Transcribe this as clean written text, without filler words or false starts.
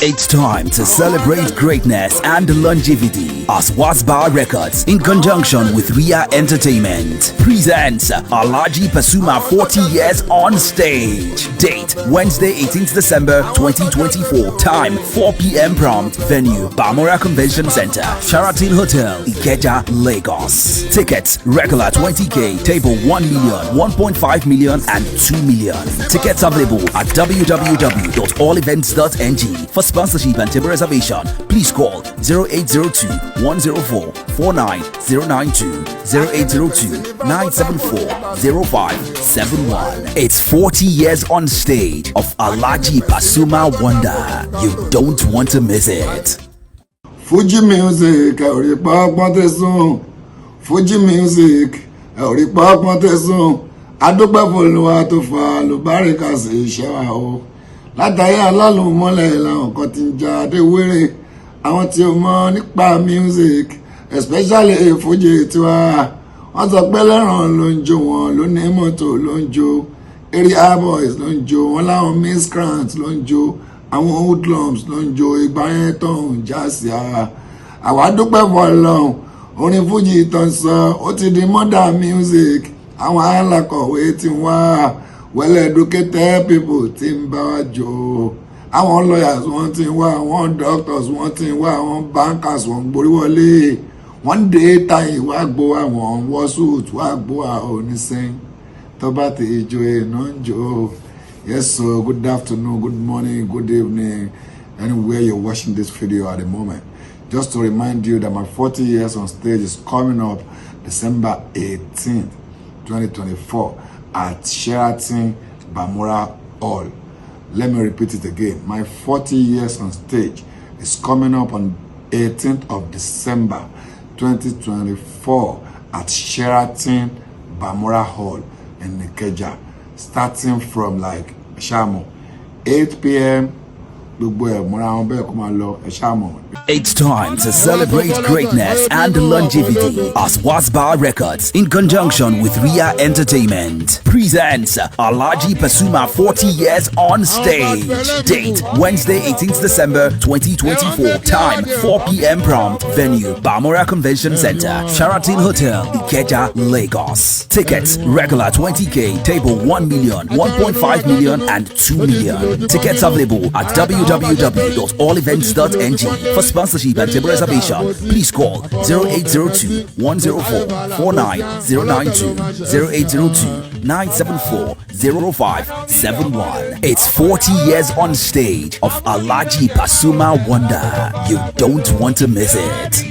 It's time to celebrate greatness and longevity as Wasba Records, in conjunction with Ria Entertainment, presents Alabi Pasuma 40 years on stage. Date Wednesday 18th December 2024. Time 4 p.m. prompt. Venue Bamora Convention Center, Sheraton Hotel, Ikeja, Lagos. Tickets regular 20k, table 1 million, 1.5 million and 2 million. Tickets available at www.allevents.ng. For sponsorship and table reservation, please call 0802 104 49092, 0802 974 0571. It's 40 years on stage of Alabi Pasuma Wonder. You don't want to miss it. Fuji music, every pop song. Fuji music, every pop song. Adúpẹ́ f'Olúwa tó fa àlùbáríkà sí iṣẹ́ wa o. Látàrí alálùmọ́lẹ̀ làwọn kan ti ń jáde wéré. Àwọn tí ó mọ̀ nípa music, especially Fuji tiwa. Wọ́n sọ pé lẹ́ràn ló ń jó wọn, ló ní mọ́tò ló ń jó. Area boys ló ń jó, wọ́n láwọn miscreants ló ń jó. Àwọn hoodlums ló ń jó, ìgbà yẹn tó ń já sí a. Àwa dúpẹ́ f'Ọlọ́run, orin Fuji tó ń sọ, ó ti di modern music. Àwọn alákọ̀wé tí wá, well-educated people tí ń bá wa jó. Àwọn lawyers wọ́n ti wá, àwọn doctors wọ́n ti wá, àwọn bankers wọ́n gborí wọlé. One day táyì wá gbó àwọn wọ́sùt wá gbó àwọn onísẹ́yìn. Tó bá ti ìjọ iná ń jó. Yes, so good afternoon, good morning, good evening, anywhere you're watching this video at the moment. Just to remind you that my 40 years on stage is coming up December 18th, 2024 at Sheraton Bamora Hall. Let me repeat it again. My 40 years on stage is coming up on 18th of December 2024 at Sheraton Bamora Hall in Ikeja, starting from like Shamo 8 p.m. It's time to celebrate greatness and longevity as Wasba Records, in conjunction with Ria Entertainment, presents Alabi Pasuma 40 years on stage. Date Wednesday 18th December 2024. Time 4 p.m. prompt. Venue Bamora Convention Center, Sheraton Hotel, Ikeja, Lagos. Tickets regular 20k, table 1 million, 1.5 million and 2 million. Tickets available at www.allevents.ng. For sponsorship and table reservation, please call 0802 104 49092, 0802 974 0571. It's 40 years on stage of Alabi Pasuma Wonder. You don't want to miss it.